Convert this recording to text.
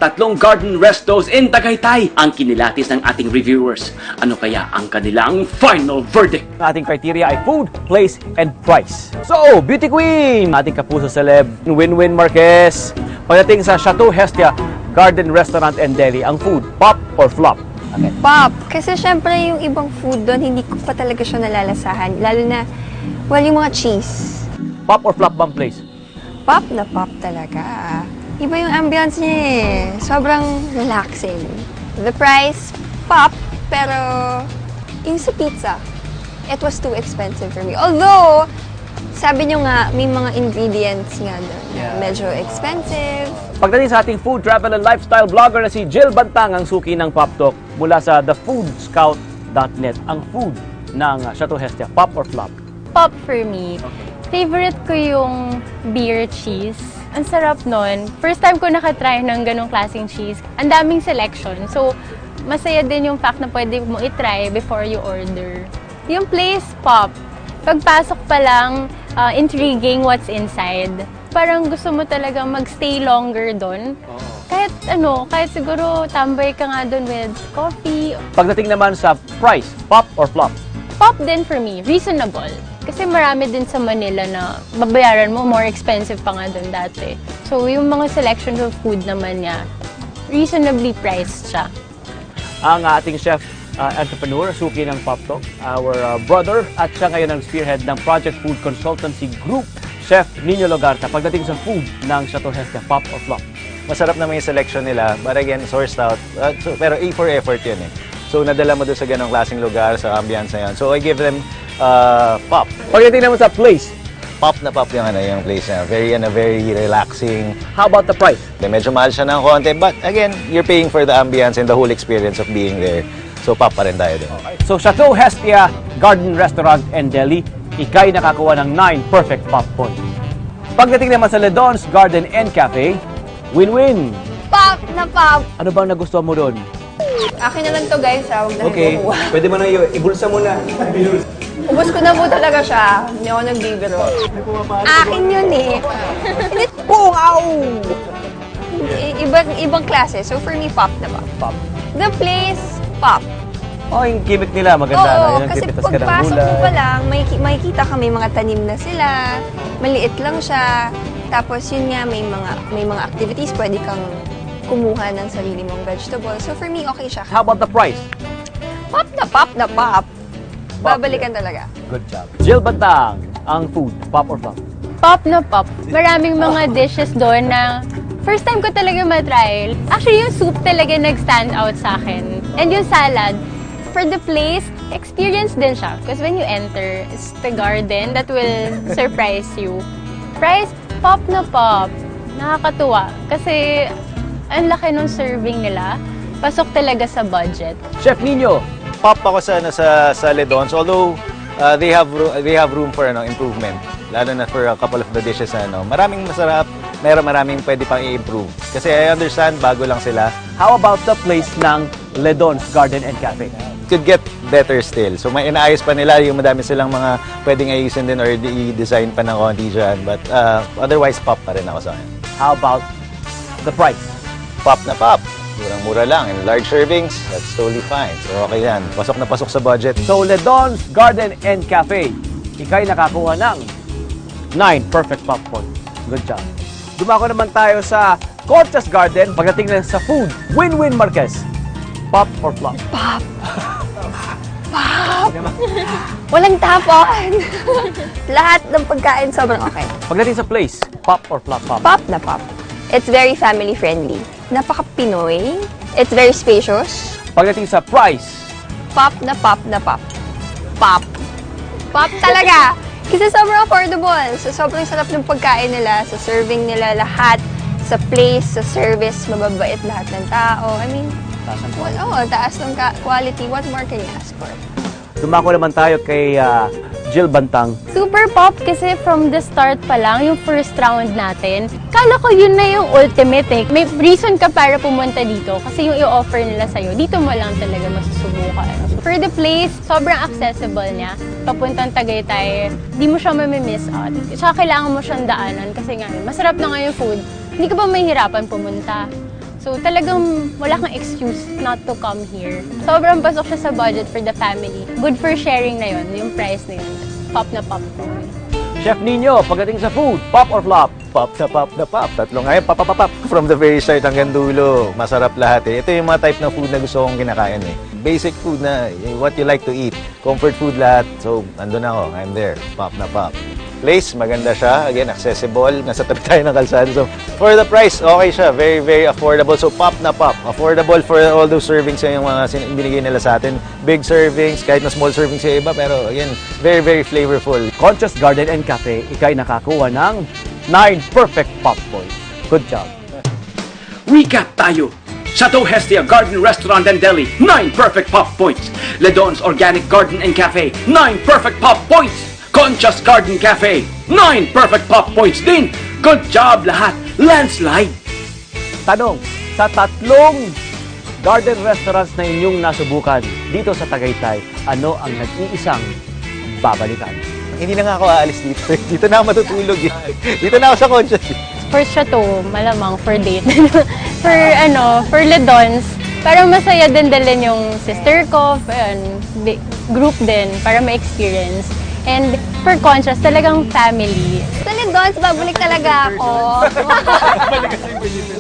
Tatlong garden restos in Tagaytay ang kinilatis ng ating reviewers. Ano kaya ang kanilang final verdict? Ating criteria ay food, place, and price. So, Beauty Queen! Ating kapuso celeb, Winwin Marquez. Pagdating sa Chateau Hestia Garden Restaurant and Deli, ang food, pop or flop? Okay. Pop. Kasi syempre yung ibang food doon, hindi ko pa talaga siya nalalasahan. Lalo na, yung mga cheese. Pop or flop bang place? Pop na pop talaga. Iba yung ambience niya eh. Sobrang relaxing. The price, pop. Pero, yung sa pizza, it was too expensive for me. Although, sabi nyo nga, may mga ingredients nga doon. Medyo expensive. Pagdating sa ating food, travel, and lifestyle vlogger na si Jill Bantang ang suki ng Pop Talk mula sa thefoodscout.net. Ang food ng Chateau Hestia, pop or flop? Pop for me. Favorite ko yung beer cheese. Ang sarap nun. First time ko nakatry ng ganong klaseng cheese. Ang daming selection. So, masaya din yung fact na pwede mo itry before you order. Yung place, pop. Pagpasok pa lang, intriguing what's inside. Parang gusto mo talagang magstay longer doon. Kahit siguro tambay ka nga doon with coffee. Pagdating naman sa price, pop or flop? Pop din for me, reasonable. Kasi marami din sa Manila na babayaran mo, more expensive pa nga doon dati. So yung mga selection of food naman niya, reasonably priced siya. Ang ating chef entrepreneur, suki ng Pop Talk, our brother, at siya ngayon ang spearhead ng Project Food Consultancy Group, Chef Nino Logarta. Pagdating sa food ng Chateau Hestia, pop or flop? Masarap naman yung selection nila, but again, sourced out. Pero A for effort yun eh. So nadala mo doon sa ganong klaseng lugar, sa ambience na yun. So I give them pop. Pagdating naman sa place, Pop na pop yung place na. Very relaxing. how about the price? Medyo mahal siya ng konti, but again, you're paying for the ambience and the whole experience of being there. So pop pa rin tayo doon. So Chateau Hestia Garden Restaurant and Deli, ikay nakakuha ng 9 perfect pop points. Pagdating naman sa Ledon's Garden and Cafe, win-win. Pop na pop. Ano bang nagustuhan mo doon? Akin na lang to guys, huwag na Okay, kumuha. pwede mo na ibulsa mo na. Ubus ko na po talaga siya. Hindi ako nagbibiro. Akin yun eh. Wow! Ibang klase. So for me, pop na pop. Pop. The place, pop. Oh, yung gimmick nila maganda. Oo, Yung kasi pipitas ka ng pagpasok mo gulay. pa lang, makikita ka may mga tanim na sila. Maliit lang siya. Tapos yun nga, may mga activities. Pwede kang kumuha ng sarili mong vegetables. So for me, okay siya. How about the price? Pop na pop na pop. Babalikan talaga. Good job. Jill Bantang, ang food, pop or flop? Pop na pop. Maraming mga dishes doon na first time ko talaga matry. Actually, yung soup talaga nag-stand out sa akin. And yung salad, for the place, experience din siya. Because when you enter, it's the garden that will surprise you. Price, pop na pop. Nakakatuwa. Kasi ang laki ng serving nila. Pasok talaga sa budget. Chef Nino, Pop ako sa Ledon's, although they have room for improvement. Lalo na for a couple of the dishes na maraming masarap, maraming pwede pang i-improve. Kasi I understand, bago lang sila. how about the place ng Ledon's Garden and Cafe? Could get better still. So may inaayos pa nila, yung madami silang mga pwedeng ayusin din or i-design pa ng konti dyan. But otherwise, pop pa rin ako sa akin. How about the price? Pop na pop. Murang-mura lang. And large servings, that's totally fine. So okay yan. Pasok na pasok sa budget. So, Ledon's Garden and Cafe, ikay nakakuha ng 9 perfect pop points. Good job. Dumako naman tayo sa Cortes Garden. Pagdating na sa food, Winwin Marquez. Pop or flop? Pop! Pop! Walang tapon! Lahat ng pagkain sobrang okay. Pagdating sa place, pop or flop? Pop. Pop na pop. It's very family friendly. Napaka-Pinoy. It's very spacious. Pagdating sa price, Pop na pop na pop. Pop. Pop talaga. Kasi sobrang affordable. So sobrang sarap ng pagkain nila, sa serving nila, lahat. Sa place, sa service, mababait lahat ng tao. I mean, taas ng quality. What more can you ask for? dumako naman tayo kay Jill Bantang. Super pop kasi from the start pa lang, yung first round natin, kala ko yun na yung ultimate eh. May reason ka para pumunta dito kasi yung i-offer nila sa'yo, dito mo lang talaga masusubukan. For the place, sobrang accessible niya. Papuntang Tagaytay, di mo siya mamimiss out. Tsaka kailangan mo siyang daanan kasi nga, masarap na nga yung food. Hindi ka ba mahihirapan pumunta? So talagang wala kang excuse not to come here. Sobrang pasok siya sa budget for the family. Good for sharing na yun, yung price na yun. Pop na pop ko. Chef Nino, pagdating sa food, pop or flop? Pop na pop na pop. Tatlo nga yun, pop, pop, pop, pop. From the very start hanggang dulo. Masarap lahat eh. Ito yung mga type ng food na gusto kong kinakain eh. Basic food na what you like to eat. Comfort food lahat. So, andun ako. I'm there. Pop na pop. Place, maganda siya. Again, accessible. Nasa tabi tayo ng kalsada. So, for the price, okay siya. Very, very affordable. So, pop na pop. Affordable for all those servings yung mga binigay nila sa atin. Big servings, kahit na small servings yung iba. Pero, again, very, very flavorful. Conscious Garden and Cafe, ikay nakakuha ng 9 perfect pop points. Good job. Recap tayo. Chateau Hestia Garden Restaurant and Deli, 9 perfect pop points. Ledon's Organic Garden and Cafe, 9 perfect pop points. Concha's Garden Cafe, 9 perfect pop points din. Good job lahat. Landslide. Tanong, sa tatlong garden restaurants na inyong nasubukan dito sa Tagaytay, ano ang nag-iisang babalikan? Hindi na nga ako aalis dito. Dito na ako matutulog eh. Dito na ako sa Conchas. For Chateau, malamang for date. For Ledons, parang masaya din dalhin yung sister ko, group din, para ma-experience. And for Conchas, talagang family. Sa Ledons, babalik talaga ako.